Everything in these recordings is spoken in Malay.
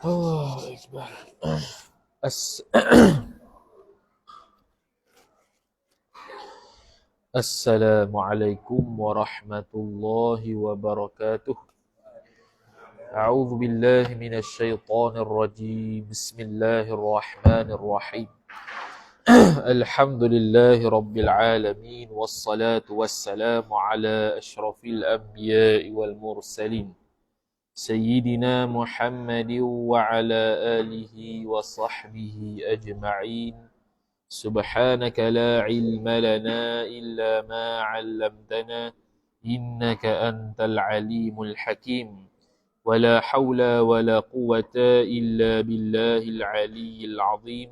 Allah Akbar. As- Assalamualaikum warahmatullahi wabarakatuh. A'udzu billahi minasy syaithanir rajim. Bismillahirrahmanirrahim. Alhamdulillahi rabbil alamin wassalatu wassalamu ala asyrafil anbiya'i wal mursalin. Sayyidina Muhammadin wa ala alihi wa sahbihi ajma'in. سبحانك لا علم لنا إلا ما علمتنا إنك أنت العليم الحكيم ولا حول ولا قوة إلا بالله العلي العظيم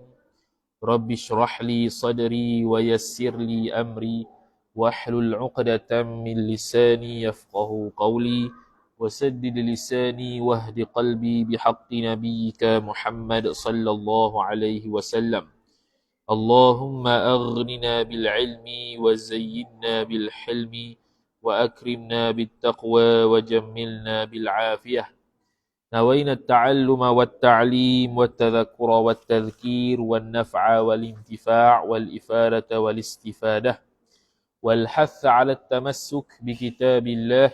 رب اشرح لي صدري ويسر لي أمري واحلل عقدة من لساني يفقه قولي وسدد لساني واهد قلبي بحق نبيك محمد صلى الله عليه وسلم اللهم أغننا بالعلم وزينا بالحلم وأكرمنا بالتقوى وجملنا بالعافية نوينا التعلم والتعليم والتذكر والتذكير والنفع والانتفاع والإفادة والاستفادة والحث على التمسك بكتاب الله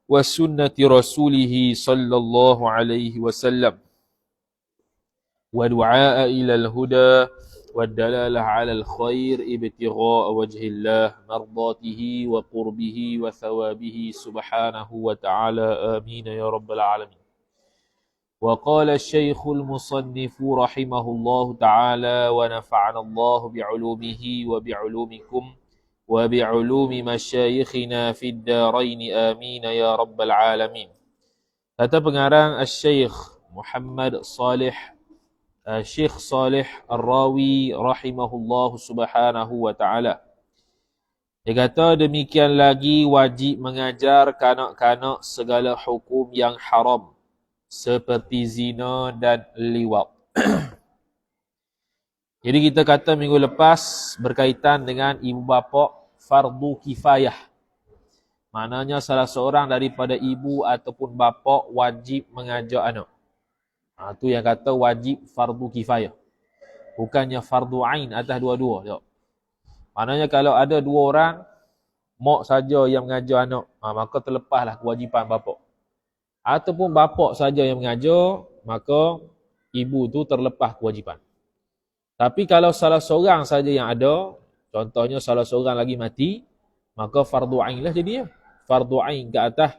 وسنة رسوله صلى الله عليه وسلم ودعاء إلى الهدى والدلالة على الخير ابتغاء وجه الله مرضاته وقربه وثوابه سبحانه وتعالى آمين يا رب العالمين. وقال الشيخ المصنف رحمه الله تعالى ونفعنا الله بعلومه وبعلومكم وبعلوم مشايخنا في الدارين آمين يا رب العالمين. Kata pengarang Syekh Muhammad Salih Syekh Salih Ar-Rawi rahimahullah subhanahu wa ta'ala. Dia kata demikian lagi wajib mengajar kanak-kanak segala hukum yang haram seperti zina dan liwat. Jadi kita kata minggu lepas berkaitan dengan ibu bapa fardu kifayah. Maknanya salah seorang daripada ibu ataupun bapa wajib mengajar anak. Itu yang kata wajib fardu kifayah. Bukannya fardu ain atas dua-dua. Tengok. Maknanya kalau ada dua orang, mak saja yang mengajar anak, maka terlepaslah kewajipan bapa. Ataupun bapa saja yang mengajar, maka ibu tu terlepas kewajipan. Tapi kalau salah seorang saja yang ada, contohnya salah seorang lagi mati, maka fardu ain lah jadinya. Fardu ain ke atas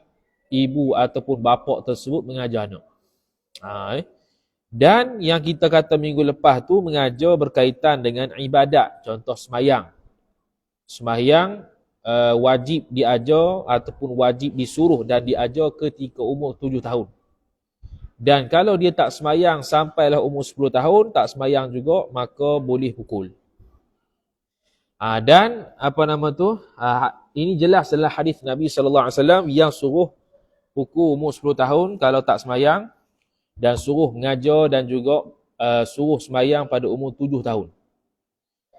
ibu ataupun bapa tersebut mengajar anak. Dan yang kita kata minggu lepas tu mengajar berkaitan dengan ibadat. Contoh semayang. Semayang wajib diajar ataupun wajib disuruh dan diajar ketika umur 7 tahun. Dan kalau dia tak semayang sampailah umur 10 tahun, tak semayang juga, maka boleh pukul. Dan apa nama tu? Ini jelas adalah hadis Nabi SAW yang suruh pukul umur 10 tahun kalau tak semayang. Dan suruh mengajar dan juga suruh semayang pada umur 7 tahun.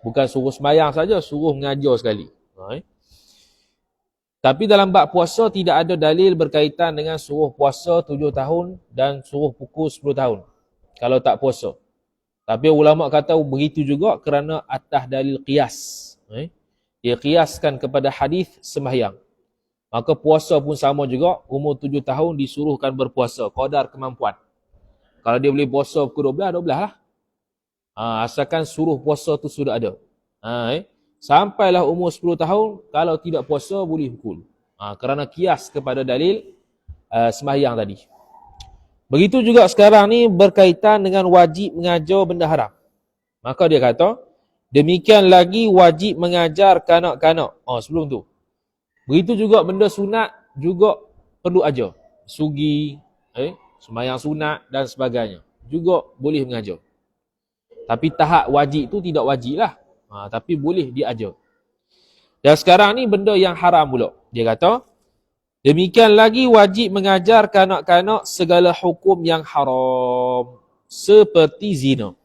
Bukan suruh semayang saja, suruh mengajar sekali. Tapi dalam bab puasa tidak ada dalil berkaitan dengan suruh puasa 7 tahun dan suruh pukul 10 tahun. Kalau tak puasa. Tapi ulama kata begitu juga kerana atas dalil qiyas. Dia qiyaskan kepada hadis sembahyang. Maka puasa pun sama juga, umur 7 tahun disuruhkan berpuasa, qadar kemampuan. Kalau dia boleh puasa pukul 12, 12 lah. Asalkan suruh puasa tu sudah ada. Sampailah umur 10 tahun, kalau tidak puasa boleh pukul. Kerana kias kepada dalil sembahyang tadi. Begitu juga sekarang ni berkaitan dengan wajib mengajar benda haram. Maka dia kata, demikian lagi wajib mengajar kanak-kanak. Sebelum tu. Begitu juga benda sunat juga perlu ajar. Sugi, sembahyang sunat dan sebagainya. Juga boleh mengajar. Tapi tahap wajib tu tidak wajib lah. Tapi boleh diajar. Dan sekarang ni benda yang haram pula. Dia kata, demikian lagi wajib mengajar kanak-kanak segala hukum yang haram. Seperti zina.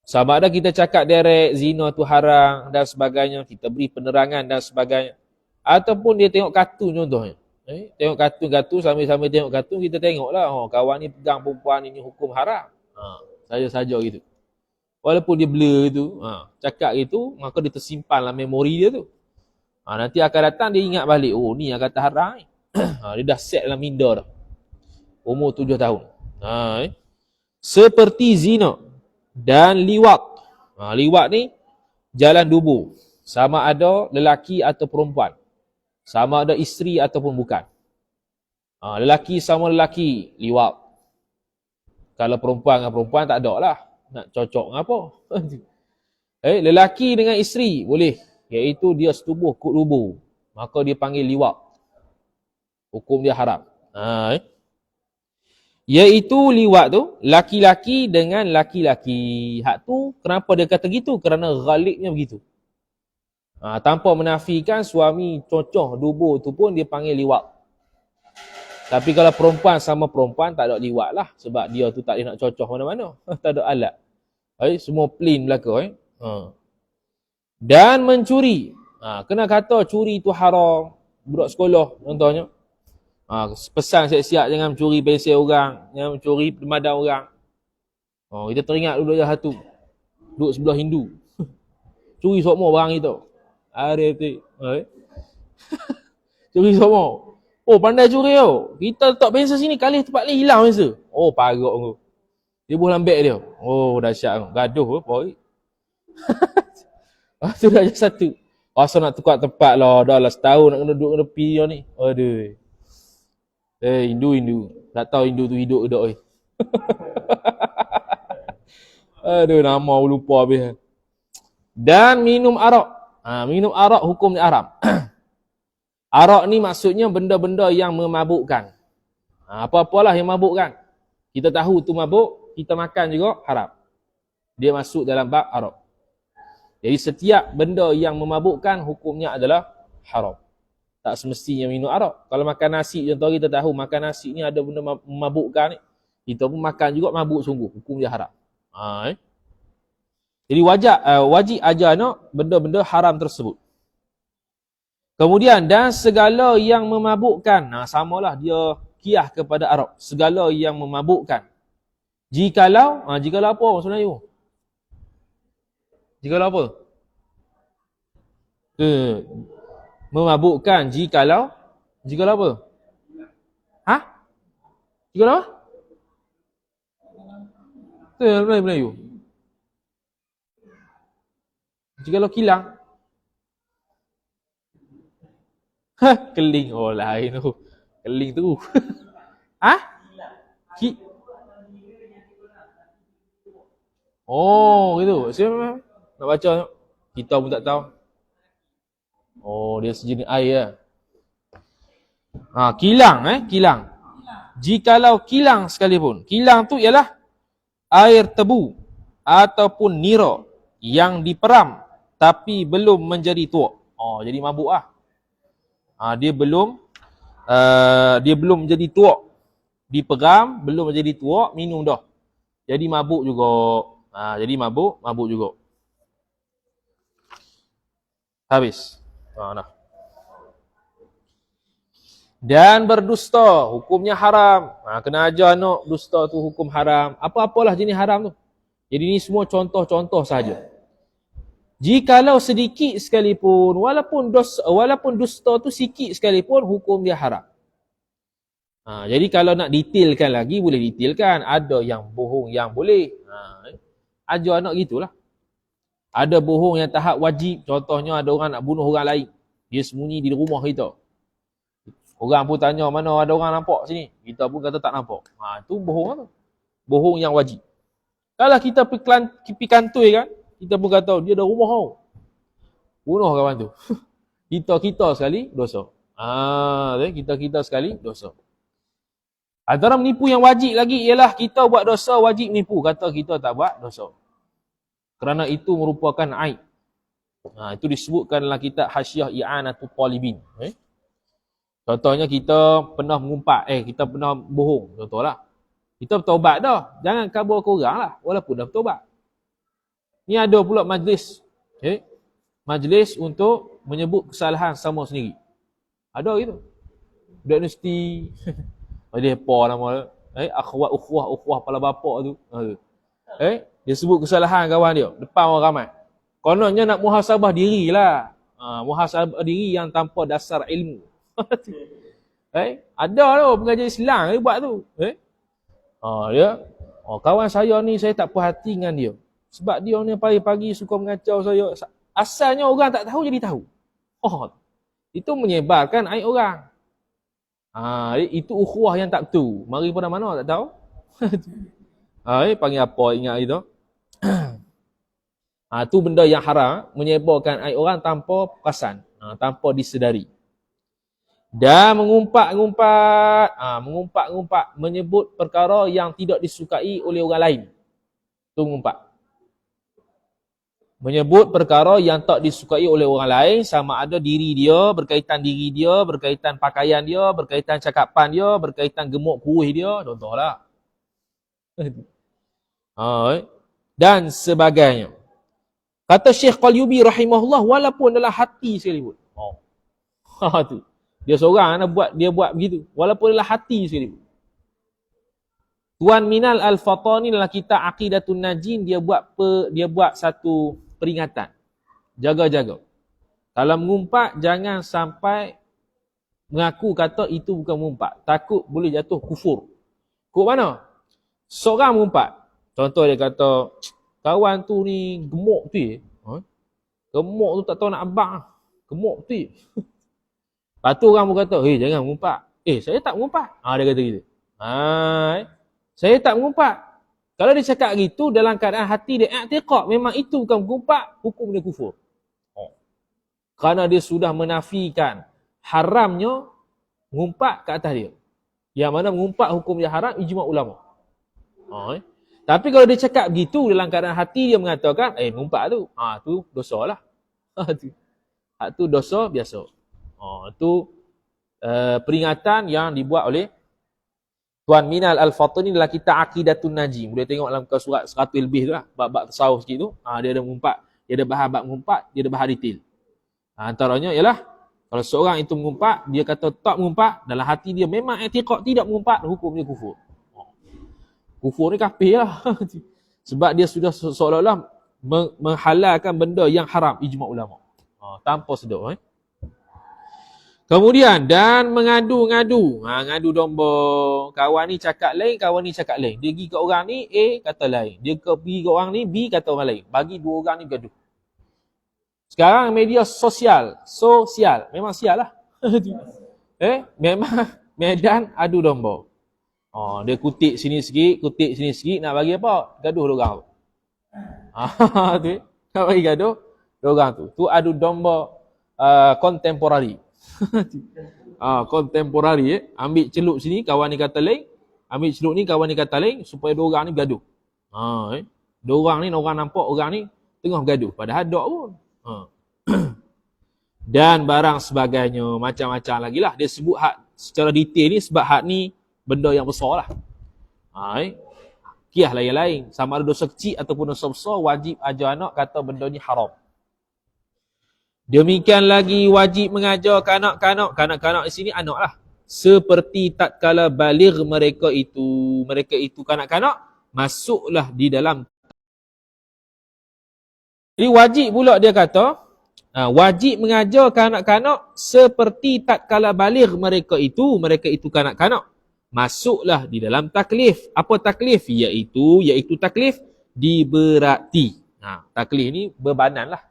Sama ada kita cakap direct, zina tu haram dan sebagainya. Kita beri penerangan dan sebagainya. Ataupun dia tengok kartun contohnya. Tengok kartun-kartun, sambil-sambil tengok kartun, kita tengoklah, kawan ni pegang perempuan ini hukum haram. Saja-saja gitu. Walaupun dia blur tu, cakap gitu, maka dia tersimpan dalam memori dia tu. Nanti akan datang dia ingat balik, oh ni yang kata haram ni. Dia dah set dalam minda dah. Umur 7 tahun. Seperti zina dan liwat. Liwat ni jalan dubur. Sama ada lelaki atau perempuan. Sama ada isteri ataupun bukan. Lelaki sama lelaki, liwat. Kalau perempuan dengan perempuan tak ada lah. Nak cocok dengan apa? Lelaki dengan isteri boleh. Iaitu dia setubuh kut dubur. Maka dia panggil liwat. Hukum dia haram. Iaitu liwat tu, laki-laki dengan laki-laki. Hak tu, kenapa dia kata gitu? Kerana ghalibnya begitu. Tanpa menafikan suami cocok dubur tu pun dia panggil liwat. Tapi kalau perempuan sama perempuan tak ada liwat lah. Sebab dia tu tak boleh nak cocok mana-mana. Tak ada alat. Semua plain belaka. Dan mencuri. Kena kata curi tu haram. Budak sekolah contohnya. Pesan siap-siap jangan mencuri pensel orang. Jangan mencuri permadam orang. Kita teringat dulu je satu. Duduk sebelah Hindu. Curi semua barang itu. Ada tu. Curi semua. Pandai curi tau. Kita letak pensel sini, kali tempat lain hilang pensel. Parok tu. Dia buah lambek dia. Dahsyat tu. Gaduh apa. Tu dah je satu. Rasa nak tukar tempat lah. Dah lah setahun nak kena duduk tepi dia ni. Aduh. Hindu. Tak tahu Hindu tu hidup ke tak. Aduh, nama lupa habis. Dan minum arak. Minum arak hukum ni haram. Arak ni maksudnya benda-benda yang memabukkan. Apa-apalah yang mabukkan. Kita tahu tu mabuk, kita makan juga haram. Dia masuk dalam bab arak. Jadi setiap benda yang memabukkan hukumnya adalah haram. Tak semestinya minum arak. Kalau makan nasi, contoh kita tahu makan nasi ni ada benda memabukkan ni. Kita pun makan juga mabuk sungguh. Hukum dia haram. Jadi wajib ajar anak benda-benda haram tersebut. Kemudian, dan segala yang memabukkan. Samalah dia kiah kepada arak. Segala yang memabukkan. Jikalau apa maksudnya? Jikalau apa? Memabukkan jikalau apa? Jikalau apa? Tu Melayu. Jikalau kilang. Keling. Lain tu. Keling tu. Gitu. Siapa nak baca? Kita pun tak tahu. Dia sejenis air lah. Kilang. Jikalau kilang sekalipun. Kilang tu ialah air tebu ataupun nira yang diperam tapi belum menjadi tuak. Jadi mabuk lah. Dia belum menjadi tuak. Diperam, belum menjadi tuak, minum dah. Jadi mabuk juga. Jadi mabuk juga. Habis. Dan berdusta, hukumnya haram. Kena ajar anak dusta tu hukum haram. Apa-apalah jenis haram tu. Jadi ni semua contoh-contoh saja. Jikalau sedikit sekalipun, walaupun dusta tu sikit sekalipun, hukum dia haram. Jadi kalau nak detailkan lagi, boleh detailkan. Ada yang bohong yang boleh. Ajar anak gitulah. Ada bohong yang tahap wajib. Contohnya ada orang nak bunuh orang lain. Dia sembunyi di rumah kita. Orang pun tanya, mana ada orang nampak sini? Kita pun kata tak nampak. Itu bohong tu. Bohong yang wajib. Kalau kita pergi kantoi kan, kita pun kata, dia ada rumah tau. Bunuh kawan tu. Kita sekali, dosa. Kita sekali, dosa. Antara menipu yang wajib lagi ialah kita buat dosa, wajib menipu. Kata kita tak buat dosa. Kerana itu merupakan aib. Itu disebutkan dalam kitab Hasyiah I'anatul Talibin. Contohnya kita pernah mengumpat, kita pernah bohong. Contohlah. Kita bertaubat dah. Jangan kabur ke orang lah. Walaupun dah bertaubat. Ni ada pula majlis. Majlis untuk menyebut kesalahan sama sendiri. Ada gitu. Budak universiti. Dia apa nama dia? Ukhuwah kepala bapak tu. Dia sebut kesalahan kawan dia depan orang ramai. Kononnya nak muhasabah dirilah. Muhasabah diri yang tanpa dasar ilmu. Ada tu pengajar Islam dia buat tu. Dia kawan saya ni saya tak puas hati dengan dia. Sebab dia ni pagi-pagi suka mengacau saya. Asalnya orang tak tahu jadi tahu. Itu menyebarkan aib orang. Itu ukhuwah yang tak betul. Mari pada mana tak tahu. Panggil apa ingat itu. Tu benda yang haram, menyebarkan aib orang tanpa perasan, tanpa disedari. Dan mengumpat-ngumpat, menyebut perkara yang tidak disukai oleh orang lain. Tu mengumpat. Menyebut perkara yang tak disukai oleh orang lain, sama ada diri dia, berkaitan pakaian dia, berkaitan cakapan dia, berkaitan gemuk kuih dia, contohlah. Dan sebagainya. Kata Syekh Qalyubi rahimahullah, walaupun dalam hati sekalipun. Tu. Dia seorang dia buat begitu, walaupun dalam hati sekalipun. Tuan Minal Al-Fatani dalam kitab Aqidatun Najin dia buat satu peringatan. Jaga-jaga. Kalau mengumpat jangan sampai mengaku kata itu bukan mengumpat. Takut boleh jatuh kufur. Kut mana? Seorang mengumpat. Contoh dia kata, kawan tu ni gemuk tu gemuk tu tak tahu nak abang. Gemuk tu Lepas tu orang pun kata, jangan mengumpat. Saya tak mengumpat. Dia kata gitu. Saya tak mengumpat. Kalau dia cakap gitu, dalam keadaan hati dia i'tiqad, memang itu bukan mengumpat, hukum dia kufur. Kerana dia sudah menafikan haramnya mengumpat ke atas dia. Yang mana mengumpat hukum dia haram, ijma' ulama. Tapi kalau dia cakap gitu, dalam keadaan hati dia mengatakan, mengumpat tu, tu dosa lah. Tu dosa biasa. Itu peringatan yang dibuat oleh Tuan Minal Al-Fatani dalam kitab Aqidatun Najim. Boleh tengok dalam surat 100 lebih tu lah. Bab-bab tasawuf sikit tu. Dia ada mengumpat. Dia ada bahas bab mengumpat. Dia ada bahas detail. Antaranya ialah, kalau seorang itu mengumpat, dia kata tak mengumpat, dalam hati dia memang i'tiqad tidak mengumpat, hukum dia kufur. Kufur ni kafir lah. Sebab dia sudah seolah-olah menghalalkan benda yang haram, ijma' ulama. Tanpa sedar. Kemudian, dan mengadu-ngadu. Ngadu domba. Kawan ni cakap lain, kawan ni cakap lain. Dia pergi ke orang ni, A kata lain. Dia pergi ke orang ni, B kata orang lain. Bagi dua orang ni bergaduh. Sekarang media sosial. Memang sial lah. Memang medan adu domba. Dia kutip sini sikit, nak bagi apa? Gaduh dua orang. Tu. Nak bagi gaduh dua orang tu. Tu adu domba kontemporari. Kontemporari ambil celup sini kawan ni kata lain, ambil celup ni kawan ni kata lain, supaya dua orang ni bergaduh. Dua orang ni orang nampak orang ni tengah bergaduh padahal tak pun. Dan barang sebagainya, macam-macam lagi lah. Dia sebut hak secara detail ni sebab hak ni benda yang besar lah. Kiah lain-lain, sama ada dosa kecil ataupun dosa besar, wajib ajar anak kata benda ni haram. Demikian lagi wajib mengajar kanak-kanak di sini anak lah. Seperti tatkala baligh mereka itu kanak-kanak, masuklah di dalam. Jadi wajib pula dia kata, wajib mengajar kanak-kanak seperti tatkala baligh mereka itu kanak-kanak, masuklah di dalam taklif. Apa taklif? Iaitu taklif diberati. Taklif ni bebanan lah.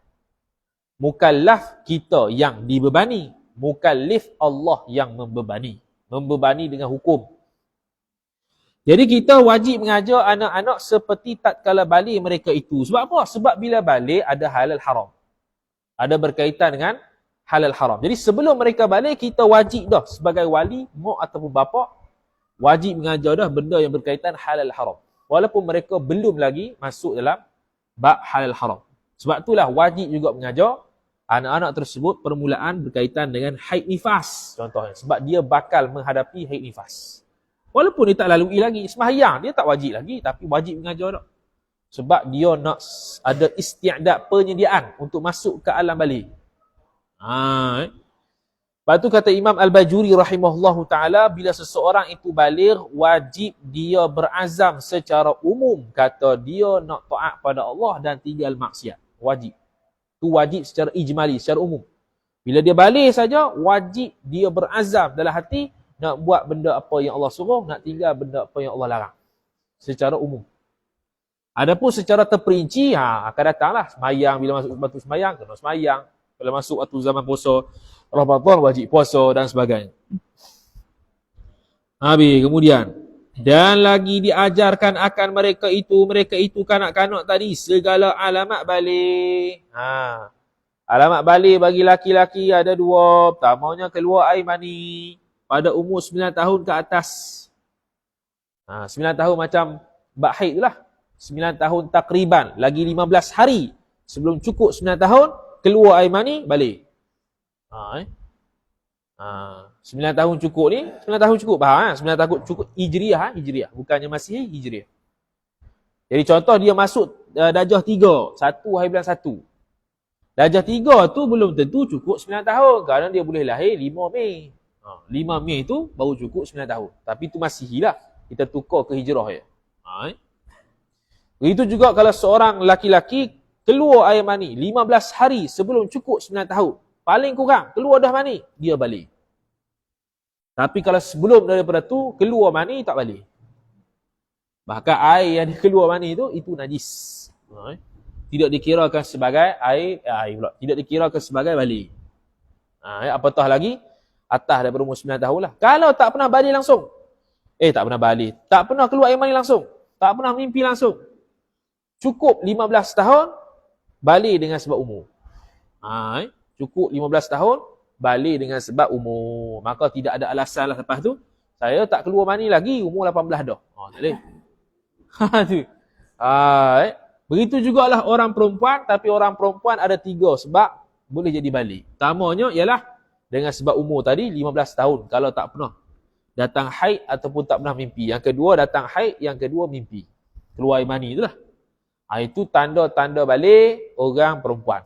Mukallaf kita yang dibebani. Mukallif Allah yang membebani. Membebani dengan hukum. Jadi kita wajib mengajar anak-anak seperti tatkala balik mereka itu. Sebab apa? Sebab bila balik ada halal haram. Ada berkaitan dengan halal haram. Jadi sebelum mereka balik, kita wajib dah sebagai wali, mak ataupun bapa, wajib mengajar dah benda yang berkaitan halal haram. Walaupun mereka belum lagi masuk dalam bab halal haram. Sebab itulah wajib juga mengajar anak-anak tersebut permulaan berkaitan dengan haid nifas contohnya. Sebab dia bakal menghadapi haid nifas. Walaupun dia tak lalui lagi. Sembahyang dia tak wajib lagi. Tapi wajib mengajar tak. Sebab dia nak ada isti'adad penyediaan untuk masuk ke alam balik. Lepas tu kata Imam Al-Bajuri rahimahullahu ta'ala, bila seseorang itu baligh, wajib dia berazam secara umum, kata dia nak taat pada Allah dan tinggal maksiat. Wajib. Tu wajib secara ijmali, secara umum. Bila dia baligh saja, wajib dia berazam dalam hati, nak buat benda apa yang Allah suruh, nak tinggal benda apa yang Allah larang. Secara umum. Adapun secara terperinci, akan datanglah semayang, bila masuk waktu semayang, kena semayang. Kalau masuk waktu zaman puasa Ramadan, wajib puasa dan sebagainya. Habis, kemudian. Dan lagi diajarkan akan mereka itu kanak-kanak tadi, segala alamat balik. Alamat balik bagi laki-laki ada dua. Pertamanya keluar air mani pada umur 9 tahun ke atas. 9 tahun macam bak haid tu lah. 9 tahun takriban. Lagi 15 hari sebelum cukup 9 tahun, keluar air mani, balik. 9 tahun cukup ni, 9 tahun cukup, faham 9 tahun cukup Hijriah, Hijriah. Bukannya Masihi, Hijriah. Jadi contoh dia masuk darjah 3, 1 hari bulan 1. Darjah 3 tu belum tentu cukup 9 tahun. Kerana dia boleh lahir 5 Mei. 5 Mei tu baru cukup 9 tahun. Tapi tu Masihi lah. Kita tukar ke Hijrah je. Begitu juga kalau seorang laki-laki keluar air mani 15 hari sebelum cukup 9 tahun. Paling kurang, keluar dah mani, dia balik. Tapi kalau sebelum daripada tu, keluar mani, tak balik. Bahkan air yang keluar mani tu, itu najis. Tidak dikirakan sebagai air pula. Tidak dikirakan sebagai balik. Apatah lagi, atas daripada umur 9 tahun lah. Kalau tak pernah balik langsung. Tak pernah balik. Tak pernah keluar air mani langsung. Tak pernah mimpi langsung. Cukup 15 tahun, balik dengan sebab umur. Cukup 15 tahun, balik dengan sebab umur. Maka tidak ada alasan lah lepas tu. Saya tak keluar mani lagi, umur 18 dah. Tak boleh. Begitu jugalah orang perempuan, tapi orang perempuan ada 3 sebab boleh jadi balik. Pertamanya ialah dengan sebab umur tadi 15 tahun. Kalau tak pernah datang haid ataupun tak pernah mimpi. Yang kedua datang haid, yang kedua mimpi. Keluar air mani itulah. Itu tanda-tanda balik orang perempuan.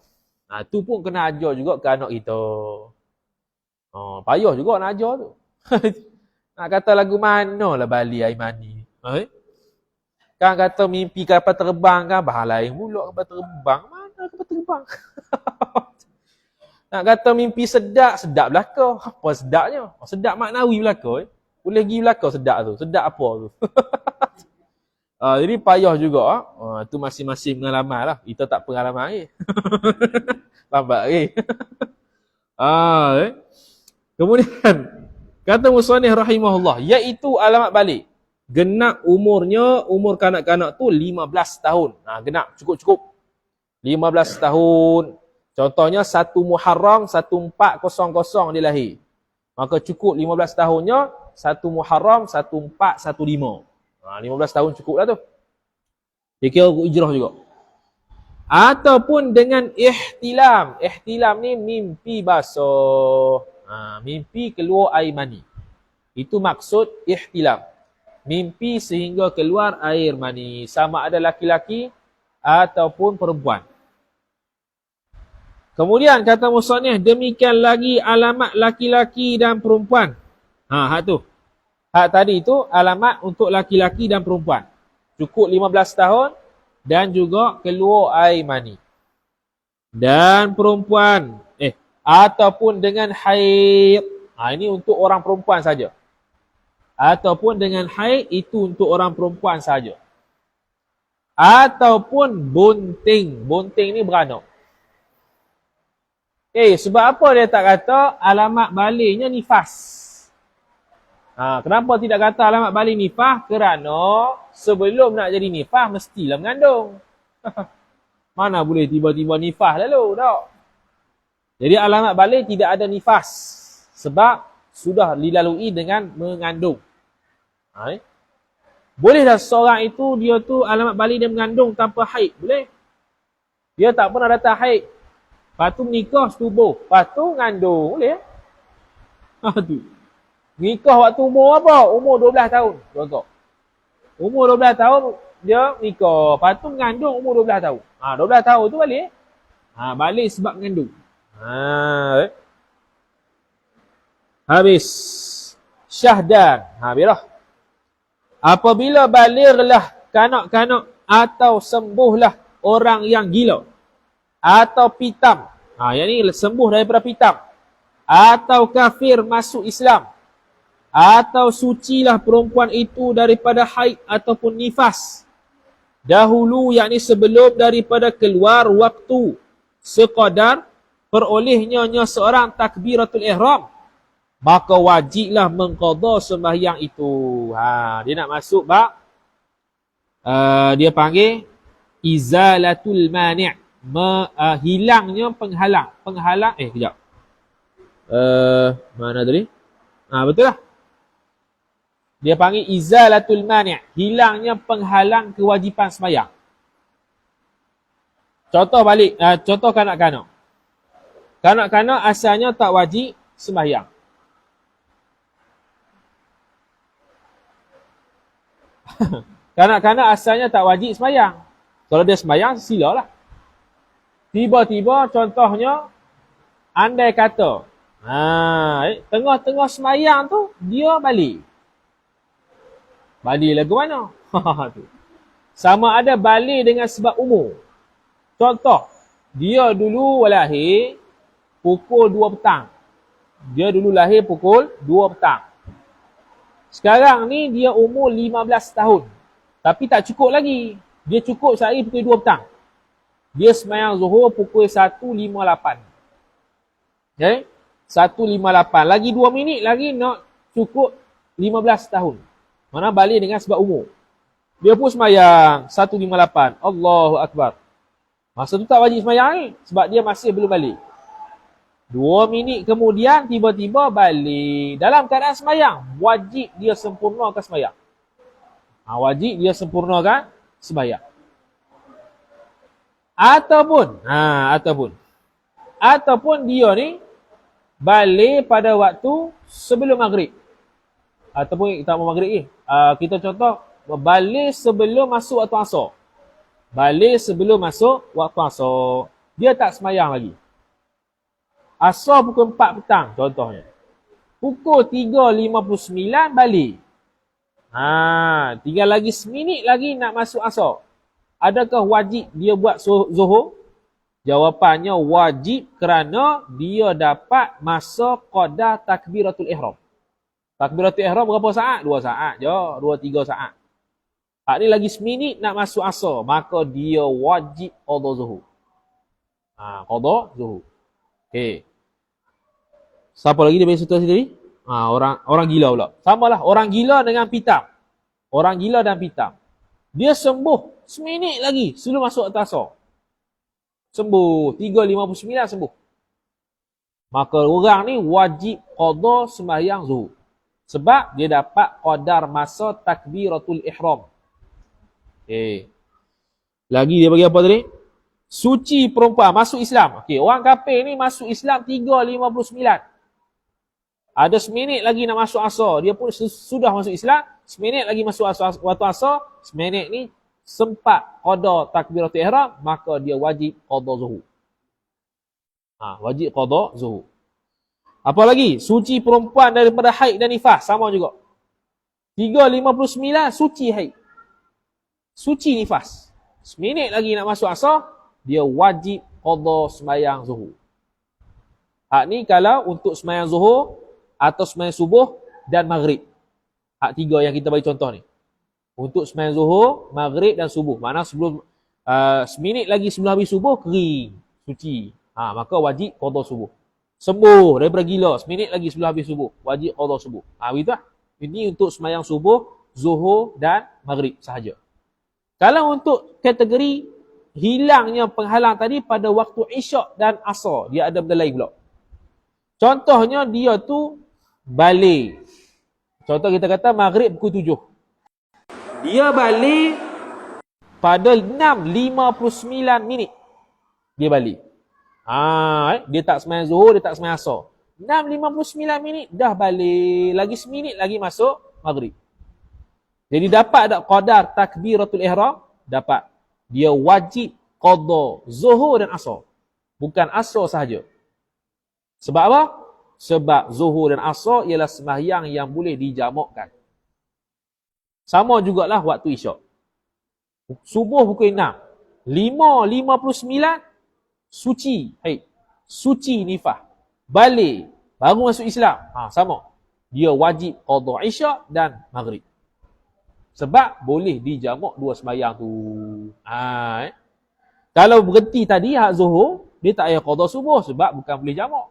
Itu pun kena ajar juga ke anak kita. Payah juga nak ajar tu. Nak kata lagu mana lah balik air mani. Kan kata mimpi kapal terbang kan, bahan lain pula kapal terbang. Mana kapal terbang? Nak kata mimpi sedap, sedap belaka. Apa sedapnya? Sedap maknawi belaka. Boleh pergi belaka sedap tu. Sedap apa tu? Jadi payah juga. Itu masing-masing pengalaman lah. Kita tak pengalaman lagi. Lambat lagi. Kemudian, kata Musannif rahimahullah, iaitu alamat balik. Genap umurnya, umur kanak-kanak tu 15 tahun. Genap, cukup-cukup. 15 tahun. Contohnya 1 Muharram 1400 dia lahir. Maka cukup 15 tahunnya 1 Muharram 1415. 15 tahun cukup lah tu. Dia kira hijrah juga. Ataupun dengan ihtilam. Ihtilam ni mimpi basuh. Mimpi keluar air mani. Itu maksud ihtilam. Mimpi sehingga keluar air mani. Sama ada laki-laki ataupun perempuan. Kemudian kata musannif, demikian lagi alamat laki-laki dan perempuan. Hak tu. Hak tadi itu alamat untuk laki-laki dan perempuan. Cukup 15 tahun dan juga keluar air mani. Dan perempuan, ataupun dengan haid. Ini untuk orang perempuan saja. Ataupun dengan haid, itu untuk orang perempuan saja. Ataupun bunting. Bunting ni beranak. Sebab apa dia tak kata alamat baliknya nifas? Kenapa tidak kata alamat balik nifah? Kerana sebelum nak jadi nifah, mestilah mengandung. Mana boleh tiba-tiba nifah lalu, tak? Jadi alamat balik tidak ada nifas. Sebab sudah dilalui dengan mengandung. Boleh dah seorang itu, dia tu alamat balik dia mengandung tanpa haid? Boleh. Dia tak pernah datang haid. Lepas tu menikah, setubuh. Lepas tu mengandung. Boleh. Tu. Nikah waktu umur apa? Umur 12 tahun. Contoh. Umur 12 tahun, dia nikah. Lepas tu mengandung umur 12 tahun. 12 tahun tu balik. Balik sebab mengandung. Habis. Syahdan. Birah. Apabila baliglah kanak-kanak atau sembuhlah orang yang gila atau pitam. Yang ni sembuh daripada pitam. Atau kafir masuk Islam. Atau sucilah perempuan itu daripada haid ataupun nifas. Dahulu, yakni sebelum daripada keluar waktu. Sekadar perolehnya seorang takbiratul ihram. Maka wajiblah mengqadha sembahyang itu. Dia nak masuk bab. Dia panggil izalatul mani'. Hilangnya penghalang. Kejap. Mana tadi? Betul lah. Dia panggil izalatul mani'. Hilangnya penghalang kewajipan sembahyang. Contoh balik. Contoh kanak-kanak. Kanak-kanak asalnya tak wajib sembahyang. Kanak-kanak asalnya tak wajib sembahyang. Kalau dia sembahyang, silalah. Tiba-tiba contohnya, andai kata, tengah-tengah sembahyang tu, dia balik. Balik lagu mana? Sama ada balik dengan sebab umur. Contoh, dia dulu lahir pukul 2 petang. Dia dulu lahir pukul 2 petang. Sekarang ni dia umur 15 tahun. Tapi tak cukup lagi. Dia cukup sehari pukul 2 petang. Dia sembahyang zuhur pukul 1.58. Okay? 1.58. Lagi 2 minit lagi nak cukup 15 tahun. Mana balik dengan sebab umur. Dia pun sembahyang 1.58. Allahu Akbar. Masa tu tak wajib sembahyang ni. Sebab dia masih belum balik. 2 minit kemudian tiba-tiba balik. Dalam keadaan sembahyang. Wajib dia sempurnakan sembahyang. Wajib dia sempurnakan sembahyang. Ataupun dia ni balik pada waktu sebelum maghrib. Ataupun tak mau maghrib ni. Kita contoh balik sebelum masuk waktu asar. Balik sebelum masuk waktu asar. Dia tak sembahyang lagi. Asar pukul 4 petang contohnya. Pukul 3.59 balik. Tinggal lagi seminit lagi nak masuk asar. Adakah wajib dia buat zuhur? Jawapannya wajib kerana dia dapat masa qadar takbiratul ihram. Takbiratul ihram berapa saat? 2 saat je. 2-3 saat. Ni lagi seminit nak masuk asar. Maka dia wajib qadha zuhur. Qadha zuhur. Okay. Siapa lagi dia bagi situasi tadi? Orang gila pula. Samalah orang gila dengan pitam. Orang gila dan pitam. Dia sembuh seminit lagi sebelum masuk waktu asar. Sembuh. 3.59 sembuh. Maka orang ni wajib qadha sembahyang zuhur. Sebab dia dapat qadar masa takbiratul ihram. Lagi dia bagi apa tadi? Suci perempuan masuk Islam. Orang kafir ni masuk Islam 3.59. Ada seminit lagi nak masuk asar. Dia pun sudah masuk Islam. Seminit lagi masuk waktu asar. Seminit ni sempat qada takbiratul ihram. Maka dia wajib qada zuhur. Wajib qada zuhur. Apa lagi? Suci perempuan daripada haid dan nifas. Sama juga. 3.59 suci haid. Suci nifas. Seminit lagi nak masuk asar. Dia wajib qada sembahyang zuhur. Ni kalau untuk sembahyang zuhur atau sembahyang subuh dan maghrib. 3 yang kita bagi contoh ni. Untuk sembahyang zuhur, maghrib dan subuh. Mana sebelum seminit lagi sebelum habis subuh kering, suci. Maka wajib qada subuh. Sembuh daripada gila, seminit lagi sebelum habis subuh, wajib qada subuh. Begitulah. Ini untuk sembahyang subuh, zuhur dan maghrib sahaja. Kalau untuk kategori hilangnya penghalang tadi pada waktu isyak dan asar, dia ada benda lain pula. Contohnya dia tu balik. Contoh kita kata maghrib pukul 7. Dia balik pada 6.59 minit. Dia balik. Dia tak sembahyang zuhur, dia tak sembahyang asar. 6.59 minit dah balik. Lagi seminit lagi masuk maghrib. Jadi dapat tak qadar takbiratul ihram? Dapat. Dia wajib qada zuhur dan asar. Bukan asar sahaja. Sebab apa? Sebab zuhur dan asar ialah sembahyang yang boleh dijamakkan. Sama jugalah waktu isyak. Subuh pukul 6. 5:59 suci haid. Suci nifas. Balik baru masuk Islam. Sama. Dia wajib qada isyak dan maghrib. Sebab boleh dijamak dua sembahyang tu. Kalau berhenti tadi hak zuhur, dia tak payah qada subuh sebab bukan boleh jamak.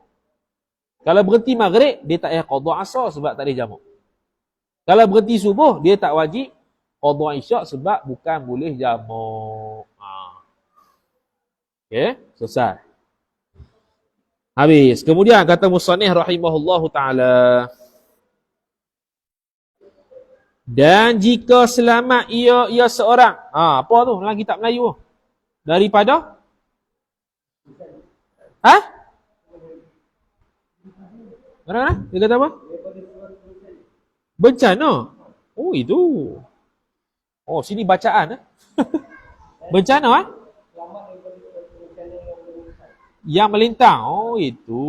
Kalau berhenti maghrib, dia tak payah qada asar sebab tak boleh jamak. Kalau berhenti subuh, dia tak wajib qada isyak sebab bukan boleh jamak. Okey, selesai. Habis. Kemudian kata musannif rahimahullahu taala, dan jika selamat ia seorang. Apa tu dalam kitab Melayu? Daripada mana? Dia kata apa? Bencana. Oh, itu. Oh, sini bacaan. Bencana yang melintang. Oh, itu.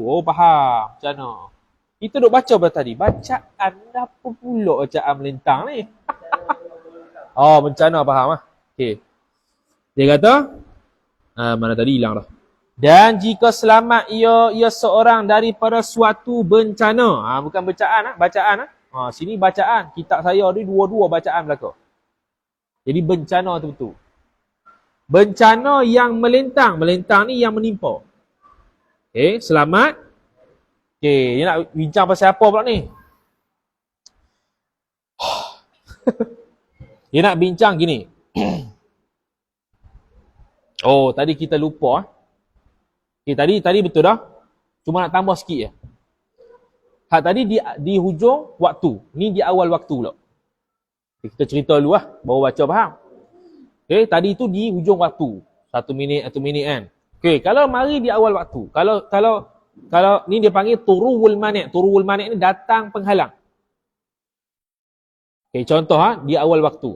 Oh, faham. Bencana. Kita duk baca apa tadi? Bacaan apa pula bacaan melintang ni? Oh, bencana faham . Okey. Dia kata, mana tadi hilang dah. Dan jika selamat ia seorang daripada suatu bencana. Bukan bacaan bacaan. Sini bacaan. Kitab saya ni dua-dua bacaan belaka. Jadi bencana tu betul. Bencana yang melintang. Melintang ni yang menimpa. Okey, selamat. Okey, dia nak bincang pasal apa pula ni? Dia nak bincang gini. Oh, tadi kita lupa. Okay, tadi betul dah. Cuma nak tambah sikit je. Hak tadi di hujung waktu. Ni di awal waktu pula. Okay, kita cerita dulu lah. Baru baca faham. Okay, tadi tu di hujung waktu. 1 minit kan. Okay, kalau mari di awal waktu. Kalau ni dia panggil turuwul mani'. Turuwul mani' ni datang penghalang. Okay, contoh di awal waktu.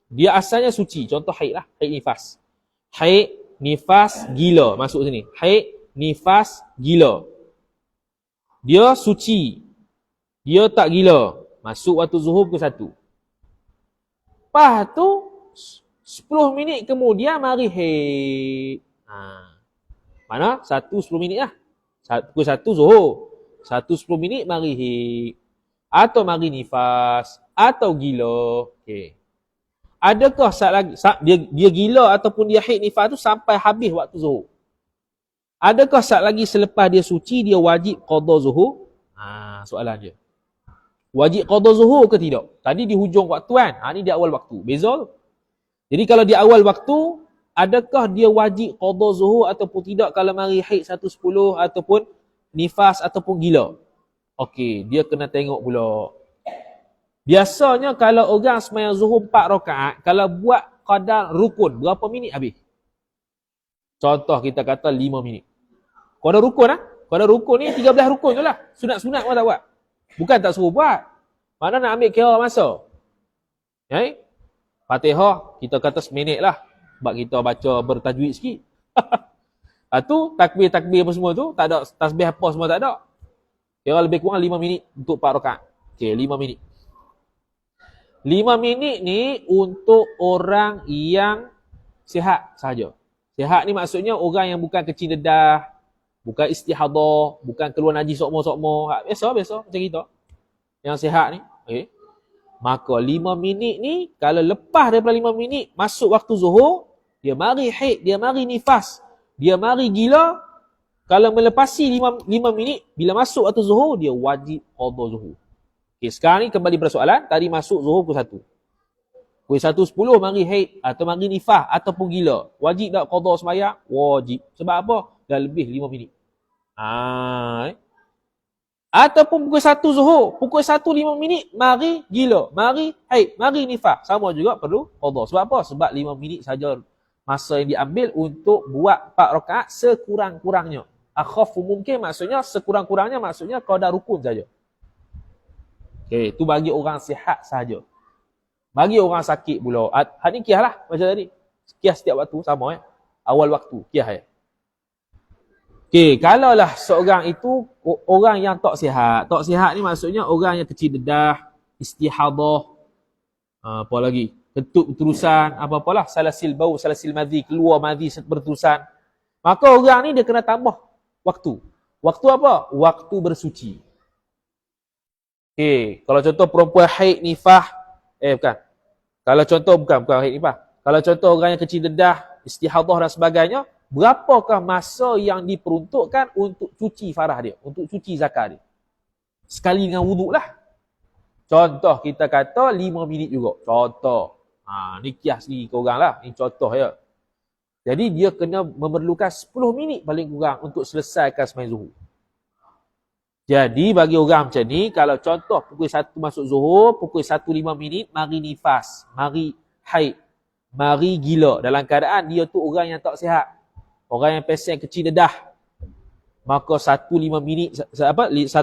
Dia asalnya suci. Contoh haid lah. Haid nifas. Haid, nifas, gila. Masuk sini. Haid, nifas, gila. Dia suci. Dia tak gila. Masuk waktu zuhur pukul 1. Lepas tu, 10 minit kemudian mari haid. Mana? 1 10 minit lah. Pukul 1 zuhur. 1 10 minit mari haid. Atau mari nifas. Atau gila. Okay. Adakah dia gila ataupun dia haid nifas tu sampai habis waktu zuhur? Adakah saat lagi selepas dia suci dia wajib qada zuhur? Soalan dia. Wajib qada zuhur ke tidak? Tadi di hujung waktu kan? Ni di awal waktu. Beza tu. Jadi kalau di awal waktu, adakah dia wajib qada zuhur ataupun tidak kalau mari haid 1:10 ataupun nifas ataupun gila? Okey, dia kena tengok pula. Biasanya kalau orang sembahyang zuhur 4 rakaat, kalau buat qadar rukun, berapa minit habis? Contoh kita kata 5 minit. Qadar rukun Qadar rukun ni 13 rukun je lah. Sunat-sunat pun tak buat. Bukan tak suruh buat. Mana nak ambil kira masa? Fatihah, kita kata seminit lah. Sebab kita baca bertajwid sikit. Lepas tu, takbir-takbir apa semua tu, tak ada tasbih apa semua tak ada. Kira lebih kurang 5 minit untuk 4 rakaat. Okey, 5 minit. 5 minit ni untuk orang yang sihat sahaja. Sihat ni maksudnya orang yang bukan kecil dedah, bukan istihadah, bukan keluar najis sokmo-sokmo. Biasa macam kita. Yang sihat ni. Okay. Maka 5 minit ni, kalau lepas daripada 5 minit, masuk waktu zuhur, dia mari haid, dia mari nifas, dia mari gila. Kalau melepasi 5 minit, bila masuk waktu zuhur, dia wajib qada zuhur. Okay, sekarang ni kembali pada soalan. Tadi masuk zuhur pukul 1. Pukul 1:10 mari haid atau mari nifas ataupun gila. Wajib tak qada sembahyang? Wajib. Sebab apa? Dah lebih 5 minit. Ataupun pukul 1 zuhur. Pukul 1 5 minit mari gila. Mari haid. Mari nifas. Sama juga perlu qada. Sebab apa? Sebab 5 minit saja masa yang diambil untuk buat 4 rakaat sekurang-kurangnya. Akhafu mungkin maksudnya sekurang-kurangnya maksudnya qadar rukun saja. Okay, itu bagi orang sihat sahaja. Bagi orang sakit pula. Ni kias lah macam tadi. Kias setiap waktu sama Awal waktu, kias Okay, kalaulah seorang itu orang yang tak sihat. Tak sihat ni maksudnya orang yang kecil dedah, istihadah, apa lagi? Ketut berterusan, apa-apalah, salasil bau, salasil madhi, keluar madhi berterusan. Maka orang ni dia kena tambah waktu. Waktu apa? Waktu bersuci. Okey, kalau contoh perempuan haid nifah, bukan. Kalau contoh bukan haid nifah. Kalau contoh orang yang kecil dedah, istihadah dan sebagainya, berapakah masa yang diperuntukkan untuk cuci farah dia, untuk cuci zakat dia? Sekali dengan wuduk lah. Contoh kita kata 5 minit juga. Contoh. Ni kias sendiri korang lah. Ni contoh ya. Jadi dia kena memerlukan 10 minit paling kurang untuk selesaikan sembahyang zuhur. Jadi bagi orang macam ni, kalau contoh pukul 1 masuk zuhur, pukul 1.5 minit, mari nifas, mari haid, mari gila. Dalam keadaan dia tu orang yang tak sihat. Orang yang pesen kecil dedah. Maka 1.5 minit,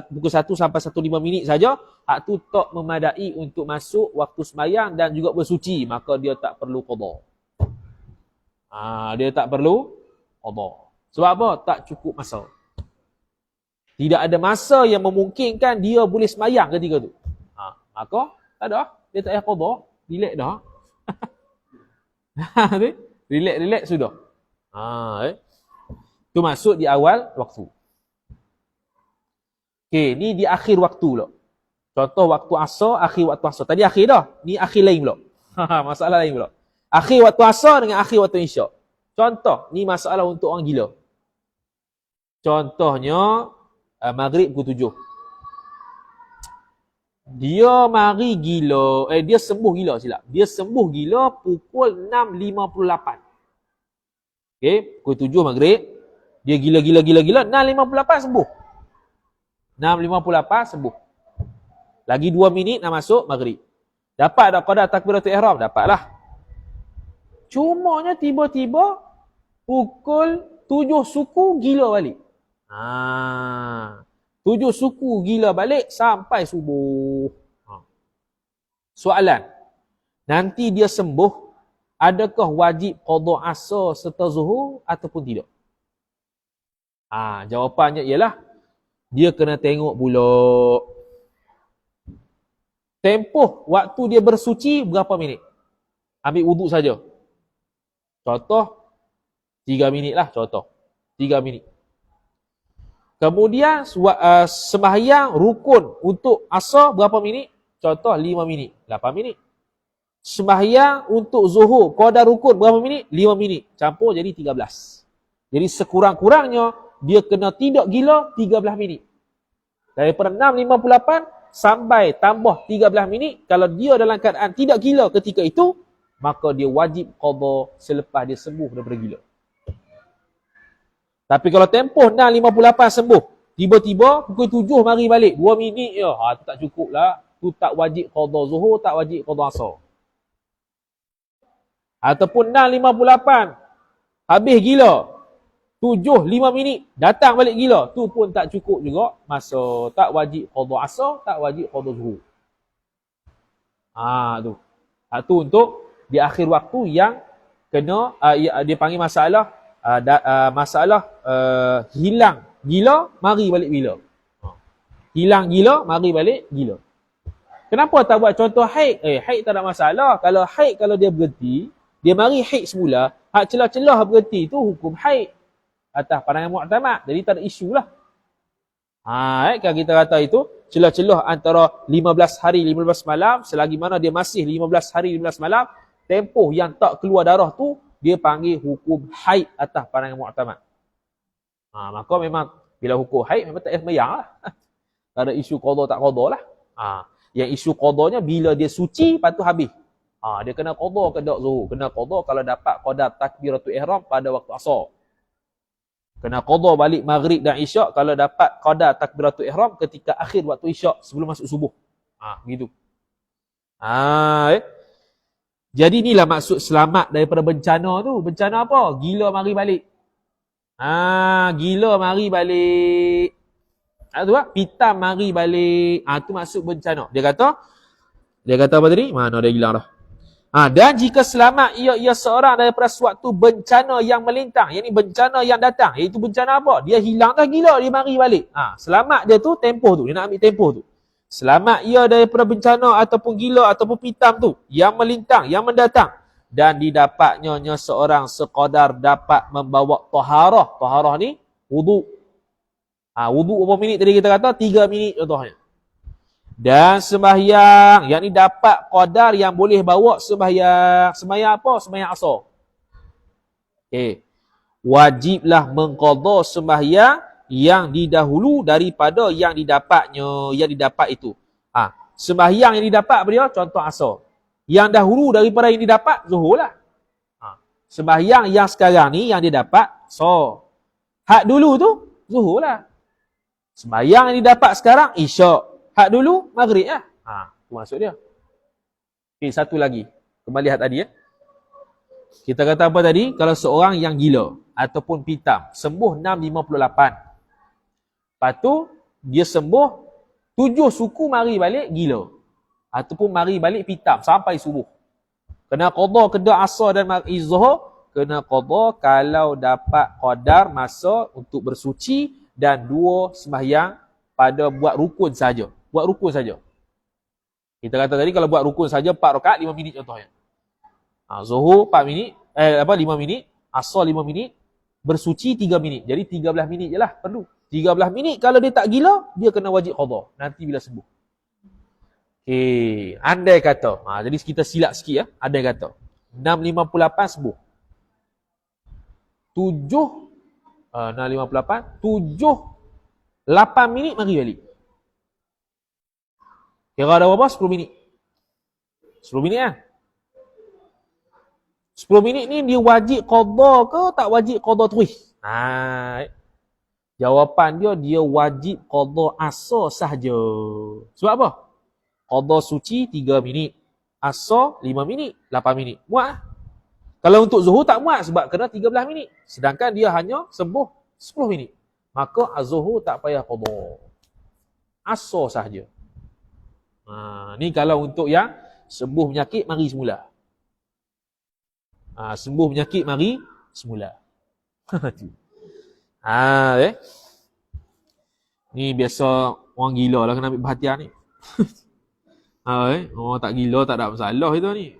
pukul 1 sampai 1.5 minit saja, hak tu tak memadai untuk masuk waktu sembahyang dan juga bersuci. Maka dia tak perlu qada. Dia tak perlu qada. Sebab apa? Tak cukup masa. Tidak ada masa yang memungkinkan dia boleh sembahyang ketika tu. Maka tak ada. Dia tak payah qada. Relax dah. Relax sudah. Itu masuk di awal waktu. Okey, ni di akhir waktu pula. Contoh waktu asar, akhir waktu asar. Tadi akhir dah. Ni akhir lain pula. Masalah lain pula. Akhir waktu asar dengan akhir waktu isyak. Contoh, ni masalah untuk orang gila. Contohnya, maghrib pukul 7. Dia mari gila, dia sembuh gila silap. Dia sembuh gila pukul 6.58. Okey, pukul 7 maghrib. Dia gila, 6.58 sembuh. 6.58 sembuh. Lagi 2 minit nak masuk maghrib. Dapat tak qada takbiratul ihram? Dapatlah. Cumanya tiba-tiba pukul 7 suku gila balik. 7 suku gila balik sampai subuh. Soalan. Nanti dia sembuh, adakah wajib qada asar serta zuhur ataupun tidak? Jawapannya ialah dia kena tengok pula tempoh waktu dia bersuci berapa minit. Ambil wuduk saja. Contoh 3 minit lah contoh. 3 minit. Kemudian sembahyang rukun untuk asar berapa minit? Contoh 5 minit, 8 minit. Sembahyang untuk zuhur qada rukun berapa minit? 5 minit. Campur jadi 13. Jadi sekurang-kurangnya dia kena tidak gila 13 minit. Daripada 6.58 sampai tambah 13 minit, kalau dia dalam keadaan tidak gila ketika itu, maka dia wajib qada selepas dia sembuh daripada gila. Tapi kalau tempoh 6.58 sembuh, tiba-tiba pukul 7 mari balik, 2 minit je, tu tak cukup lah. Tu tak wajib qada zuhur, tak wajib qada asar. Ataupun 6.58 habis gila, 7, 5 minit, datang balik gila. Tu pun tak cukup juga masa. Tak wajib qada asar, tak wajib qada zuhur. Tu. Tu untuk di akhir waktu yang kena, dia panggil masalah, hilang gila, mari balik gila. Hilang gila, mari balik gila. Kenapa tak buat contoh haid? Haid tak ada masalah. Kalau haid, kalau dia berhenti, dia mari haid semula, hak celah-celah berhenti tu hukum haid atas pandangan mu'tamad. Jadi tak ada isu lah. Kan kita kata itu, celah-celah antara 15 hari, 15 malam, selagi mana dia masih 15 hari, 15 malam, tempoh yang tak keluar darah tu, dia panggil hukum haid atas pandangan mu'tamad. Maka memang, bila hukum haid, memang tak payah sembahyang lah. Tak ada isu qada tak qada lah. Yang isu qadanya, bila dia suci, lepas tu habis. Dia kena qada ke tak zuhur? Kena qada kalau dapat qada takbiratul ihram pada waktu asar. Kena qada balik maghrib dan isyak kalau dapat qada takbiratul ihram ketika akhir waktu isyak sebelum masuk subuh. Begitu. Jadi inilah maksud selamat daripada bencana tu. Bencana apa? Gila mari balik. Gila mari balik. Tu lah. Pitam mari balik. Tu maksud bencana. Dia kata apa tadi? Mana dia hilang dah. Dan jika selamat ia seorang daripada suatu bencana yang melintang, yakni bencana yang datang, iaitu bencana apa? Dia hilang dah gila, dia mari balik. Selamat dia tu tempoh tu, dia nak ambil tempoh tu. Selamat ia daripada bencana ataupun gila ataupun pitam tu yang melintang, yang mendatang, dan didapatnya seorang sekadar dapat membawa taharah. Taharah ni wuduk. Wuduk berapa minit tadi kita kata? 3 minit contohnya. Dan sembahyang, yakni dapat qadar yang boleh bawa sembahyang. Sembahyang apa? Sembahyang asar. Wajiblah mengqadha sembahyang yang didahulu daripada yang didapatnya, yang didapat itu. Sembahyang yang didapat apa dia? Contoh asar. Yang dahulu daripada yang didapat, zuhur lah. Sembahyang yang sekarang ni yang didapat, asar. Hak dulu tu, zuhur lah. Sembahyang yang didapat sekarang, isyak. Hak dulu, maghrib lah. Itu maksud dia. Satu lagi. Kembali hak tadi. Kita kata apa tadi? Kalau seorang yang gila ataupun pitam, sembuh 6.58. Lepas tu, dia sembuh 7 suku mari balik gila. Ataupun mari balik pitam sampai subuh. Kena qadha kedua asar dan maghrib zuhur. Kena qadha kalau dapat qadar masa untuk bersuci dan 2 sembahyang pada buat rukun saja. Buat rukun saja. Kita kata tadi kalau buat rukun saja 4 rakaat 5 minit contohnya. Zuhur 4 minit, 5 minit, asar 5 minit, bersuci 3 minit. Jadi 13 minit je lah perlu. 13 minit kalau dia tak gila, dia kena wajib qadha nanti bila sembuh. Andai kata, jadi kita silap sikit ya. Andai kata 6.58 sembuh. 6.58, 8 minit mari balik. Kira ada berapa? 10 minit. 10 minit kan? 10 minit ni dia wajib qadha ke tak wajib qadha terus? Jawapan dia wajib qadha asar sahaja. Sebab apa? Qadha suci 3 minit. Asar 5 minit, 8 minit. Muat lah. Kalau untuk zuhur tak muat sebab kena 13 minit. Sedangkan dia hanya sembuh 10 minit. Maka az-zuhur tak payah qadha. Asar sahaja. Ni kalau untuk yang sembuh penyakit mari semula. Sembuh penyakit mari semula. Ni biasa orang gila lah kena ambil perhatian ni. Orang tak gila tak ada masalah itu ni.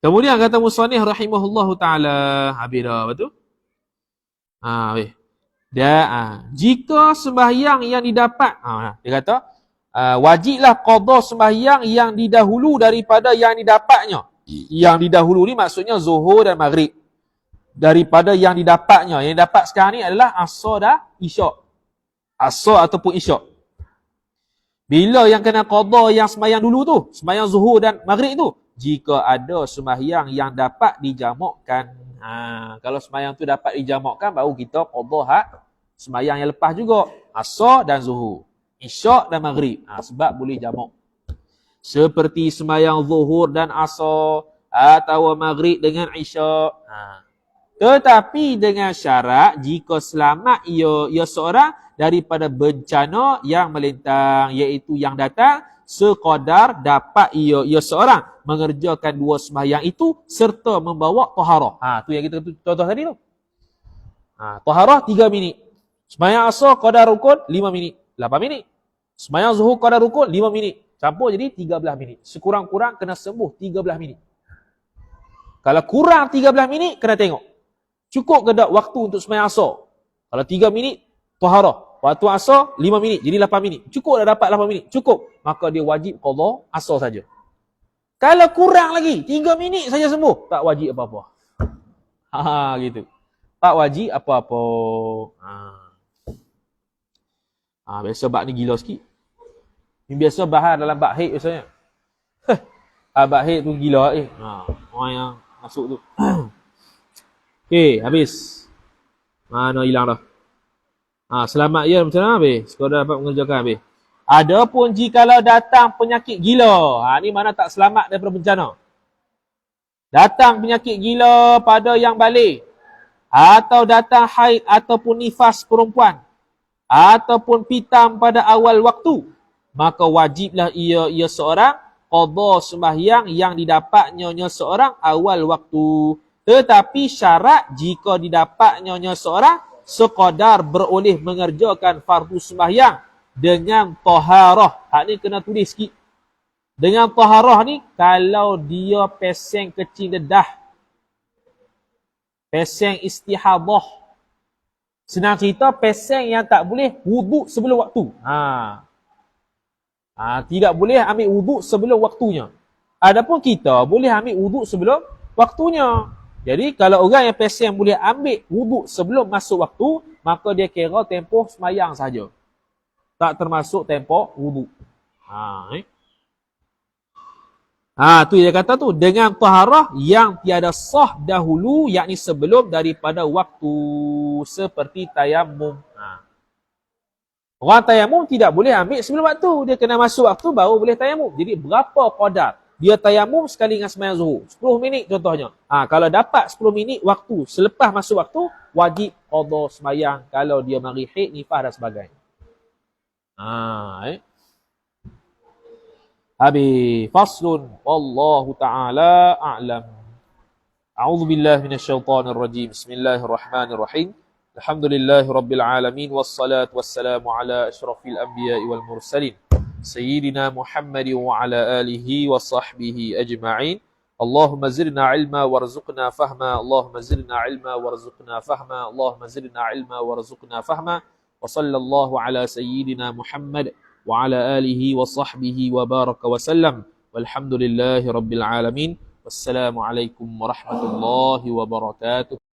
Kemudian kata musannif rahimahullahu taala, habis dah betul? Jika sembahyang yang didapat, dia kata wajiblah qadha sembahyang yang didahulu daripada yang didapatnya. Yang didahulu ni maksudnya zuhur dan maghrib. Daripada yang didapatnya. Yang dapat sekarang ni adalah asar dan isyak. Asar ataupun isyak. Bila yang kena qadha yang sembahyang dulu tu, sembahyang zuhur dan maghrib tu, jika ada sembahyang yang dapat dijamakkan. Kalau sembahyang tu dapat dijamakkan, baru kita qadha hak sembahyang yang lepas juga. Asar dan zuhur. Isyak dan maghrib. Sebab boleh jamak. Seperti sembahyang zuhur dan asar atau maghrib dengan isyak. Tetapi dengan syarat jika selamat ia seorang daripada bencana yang melintang, iaitu yang datang sekadar dapat ia seorang mengerjakan 2 sembahyang itu serta membawa taharah. Tu yang kita contoh tadi tu. Taharah 3 minit. Sembahyang asar qadar rukun 5 minit. 8 minit. Sembahyang zuhur qadar rukun 5 minit. Campur jadi 13 minit. Sekurang-kurang kena sembuh 13 minit. Kalau kurang 13 minit, kena tengok. Cukup ke tak waktu untuk sembahyang asar? Kalau 3 minit, taharah. Waktu asar 5 minit, jadi 8 minit. Cukup dah dapat 8 minit? Cukup. Maka dia wajib qadha asar saja. Kalau kurang lagi, 3 minit saja sembuh, tak wajib apa-apa. Gitu. Tak wajib apa-apa. Biasa bab ni gila sikit. Ni biasa bahas dalam bab haid biasanya. Bab haid tu gila orang yang masuk tu. Okey, habis. Mana hilang dah. Selamat ya macam mana habis? Kau dah dapat mengerjakan habis. Adapun jikalau datang penyakit gila. Ni mana tak selamat daripada bencana. Datang penyakit gila pada yang balik. Atau datang haid ataupun nifas perempuan. Ataupun pitam pada awal waktu. Maka wajiblah ia seorang qada sembahyang yang didapatnya seorang awal waktu. Tetapi syarat jika didapatnya seorang sekadar beroleh mengerjakan fardu sembahyang dengan taharah. Hak ni kena tulis sikit. Dengan taharah ni, kalau dia peseng kecil dedah, peseng istihadah. Senang cerita, peseng yang tak boleh wuduk sebelum waktu. Tidak boleh ambil wuduk sebelum waktunya. Adapun kita boleh ambil wuduk sebelum waktunya. Jadi kalau orang yang peseng boleh ambil wuduk sebelum masuk waktu, maka dia kira tempoh semayang saja. Tak termasuk tempoh wuduk. Tu dia kata tu, dengan taharah yang tiada sah dahulu, yakni sebelum daripada waktu, seperti tayamum. Orang tayamum tidak boleh ambil sebelum waktu, dia kena masuk waktu baru boleh tayamum. Jadi berapa qadar dia tayamum sekali dengan sembahyang zuhur? 10 minit contohnya. Kalau dapat 10 minit waktu selepas masuk waktu, wajib qada sembahyang kalau dia mari haid, nifas dan sebagainya. Habis. Faslun. Wallahu ta'ala a'lam. A'udzu billahi minasyaitonir rajim. Bismillahirrahmanirrahim. Alhamdulillahi rabbil alamin wassalatu wassalamu ala asyrafil anbiya'i wal mursalin sayyidina Muhammad wa ala alihi wa sahbihi ajma'in. Allahumma zidna ilma warzuqna fahma. Allahumma zidna ilma warzuqna fahma. Allahumma zidna ilma warzuqna fahma. Wa sallallahu ala sayyidina Muhammad wa ala alihi wa sahbihi wa baraka wa sallam. Walhamdulillahi rabbil alamin. Wassalamu alaikum warahmatullahi wabarakatuh.